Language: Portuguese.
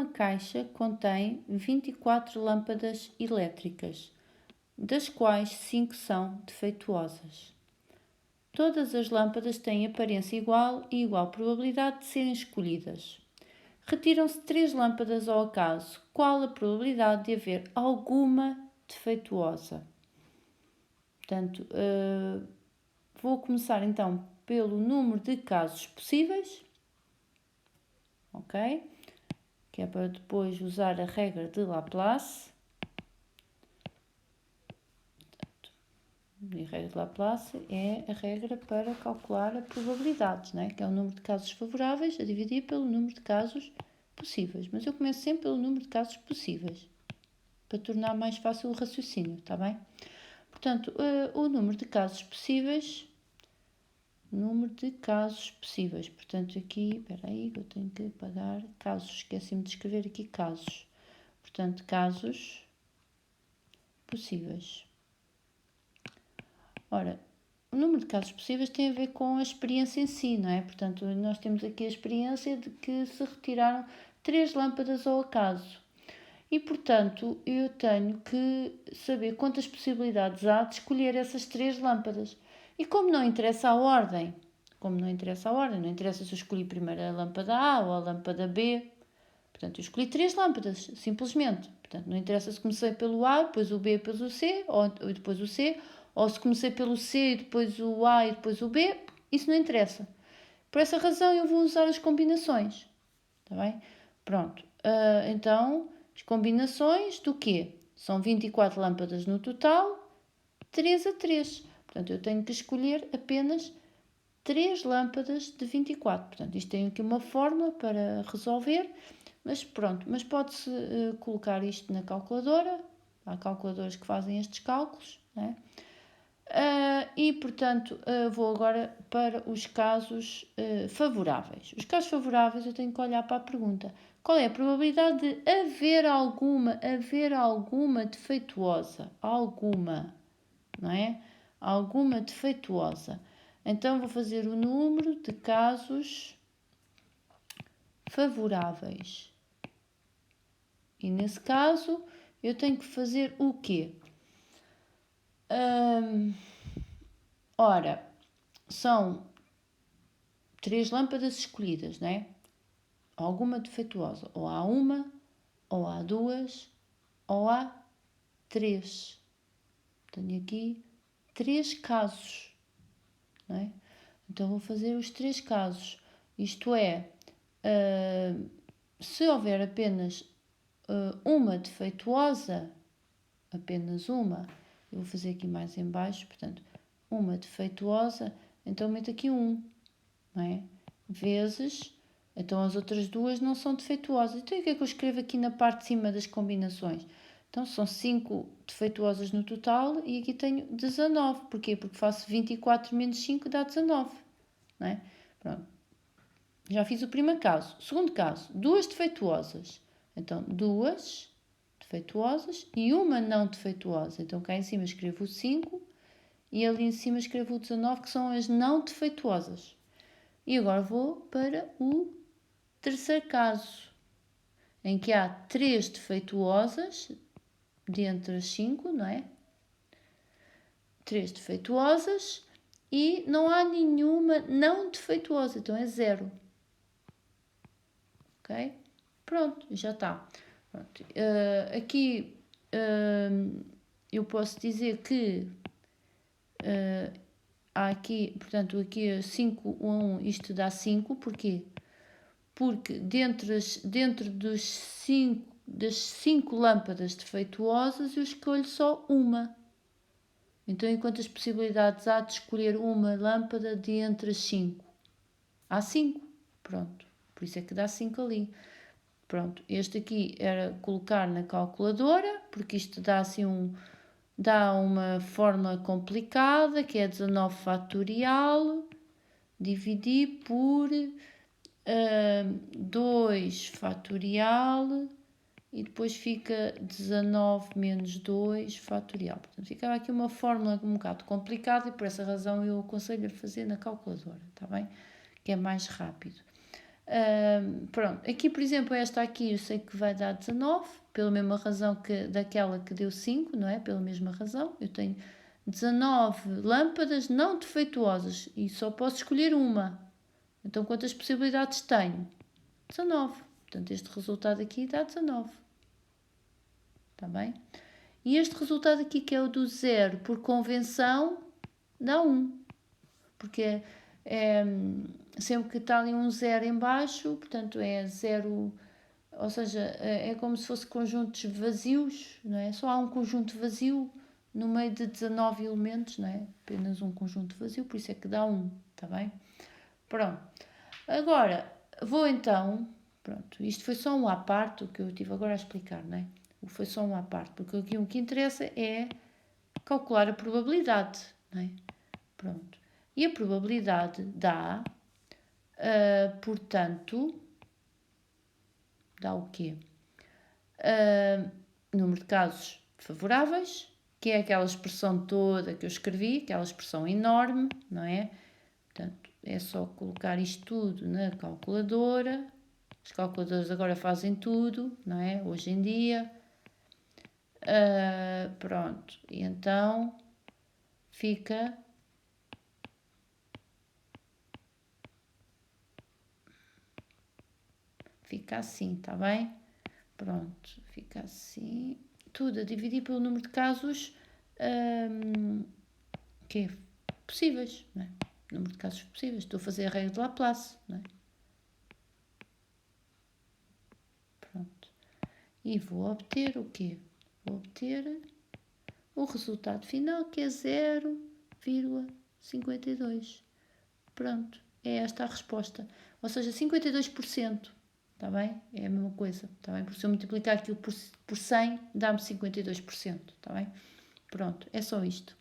uma caixa contém 24 lâmpadas elétricas, das quais 5 são defeituosas. Todas as lâmpadas têm aparência igual e igual probabilidade de serem escolhidas. Retiram-se 3 lâmpadas ao acaso. Qual a probabilidade de haver alguma defeituosa? Portanto, vou começar então pelo número de casos possíveis, ok? Que é para depois usar a regra de Laplace. E a regra de Laplace é a regra para calcular a probabilidade, né? Que é o número de casos favoráveis a dividir pelo número de casos possíveis. Mas eu começo sempre pelo número de casos possíveis, para tornar mais fácil o raciocínio, está bem? Portanto, o número de casos possíveis, portanto aqui, espera aí, que eu tenho que apagar casos, esqueci-me de escrever aqui casos, portanto, casos possíveis. Ora, o número de casos possíveis tem a ver com a experiência em si, não é? Portanto, nós temos aqui a experiência de que se retiraram 3 lâmpadas ao acaso. E, portanto, eu tenho que saber quantas possibilidades há de escolher essas 3 lâmpadas. E como não interessa a ordem, não interessa se eu escolhi primeiro a lâmpada A ou a lâmpada B. Portanto, eu escolhi 3 lâmpadas, simplesmente. Portanto, não interessa se comecei pelo A, depois o B, depois o C, ou depois o C, ou se comecei pelo C, depois o A e depois o B, isso não interessa. Por essa razão eu vou usar as combinações, está bem? Pronto, então, as combinações do quê? São 24 lâmpadas no total, 3 a 3. Portanto, eu tenho que escolher apenas 3 lâmpadas de 24. Portanto, isto tem aqui uma fórmula para resolver, mas pronto, mas pode-se colocar isto na calculadora. Há calculadoras que fazem estes cálculos, né? E, portanto, vou agora para os casos favoráveis. Os casos favoráveis eu tenho que olhar para a pergunta. Qual é a probabilidade de haver alguma defeituosa? Alguma, não é? Alguma defeituosa. Então, vou fazer o número de casos favoráveis. E, nesse caso, eu tenho que fazer o quê? Ora, são 3 lâmpadas escolhidas, não é? Alguma defeituosa. Ou há uma, ou há 2, ou há 3. Tenho aqui 3 casos, não é? Então, vou fazer os 3 casos. Isto é, se houver apenas uma defeituosa, apenas uma, eu vou fazer aqui mais em baixo, portanto, uma defeituosa, então meto aqui 1, não é? Vezes, então as outras 2 não são defeituosas. Então o que é que eu escrevo aqui na parte de cima das combinações? Então são 5 defeituosas no total e aqui tenho 19. Porquê? Porque faço 24 menos 5 dá 19, não é? Pronto. Já fiz o primeiro caso. Segundo caso, 2 defeituosas. Então, 2 defeituosas e uma não defeituosa. Então, cá em cima escrevo o 5 e ali em cima escrevo o 19, que são as não defeituosas. E agora vou para o terceiro caso, em que há 3 defeituosas dentre as 5, não é? 3 defeituosas e não há nenhuma não defeituosa, então é 0. Ok? Pronto, já está. Pronto. Aqui eu posso dizer que há aqui, portanto, aqui 5 a 1, isto dá 5, porquê? Porque dentro das 5 lâmpadas defeituosas eu escolho só uma. Então, em quantas possibilidades há de escolher uma lâmpada de entre as 5? Há 5, pronto, por isso é que dá 5 ali. Pronto, este aqui era colocar na calculadora, porque isto dá assim dá uma fórmula complicada, que é 19 fatorial, dividir por 2 fatorial, e depois fica 19 menos 2 fatorial. Portanto, ficava aqui uma fórmula um bocado complicada e por essa razão eu aconselho a fazer na calculadora, está bem? Que é mais rápido. Pronto, aqui por exemplo, esta aqui eu sei que vai dar 19, pela mesma razão que daquela que deu 5, não é? Pela mesma razão, eu tenho 19 lâmpadas não defeituosas e só posso escolher uma. Então quantas possibilidades tenho? 19. Portanto, este resultado aqui dá 19. Está bem? E este resultado aqui, que é o do zero por convenção, dá 1. Porque sempre que está ali um zero em baixo, portanto é zero, ou seja, é como se fosse conjuntos vazios, não é? Só há um conjunto vazio no meio de 19 elementos, não é? Apenas um conjunto vazio, por isso é que dá 1, está bem? Pronto. Agora, vou então, pronto, isto foi só um à parte, o que eu estive agora a explicar, não é? Foi só um à parte, porque aqui o que interessa é calcular a probabilidade, não é? Pronto. E a probabilidade dá, portanto, dá o quê? Número de casos favoráveis, que é aquela expressão toda que eu escrevi, aquela expressão enorme, não é? Portanto, é só colocar isto tudo na calculadora. As calculadoras agora fazem tudo, não é? Hoje em dia. Pronto, e então fica assim, tá bem? Pronto, fica assim. Tudo a dividir pelo número de casos que é possíveis, não é? Número de casos possíveis. Estou a fazer a regra de Laplace, não é? Pronto. E vou obter o quê? Vou obter o resultado final, que é 0,52. Pronto, é esta a resposta. Ou seja, 52%. Está bem? É a mesma coisa. Está bem? Porque se eu multiplicar aquilo por 100, dá-me 52%. Está bem? Pronto, é só isto.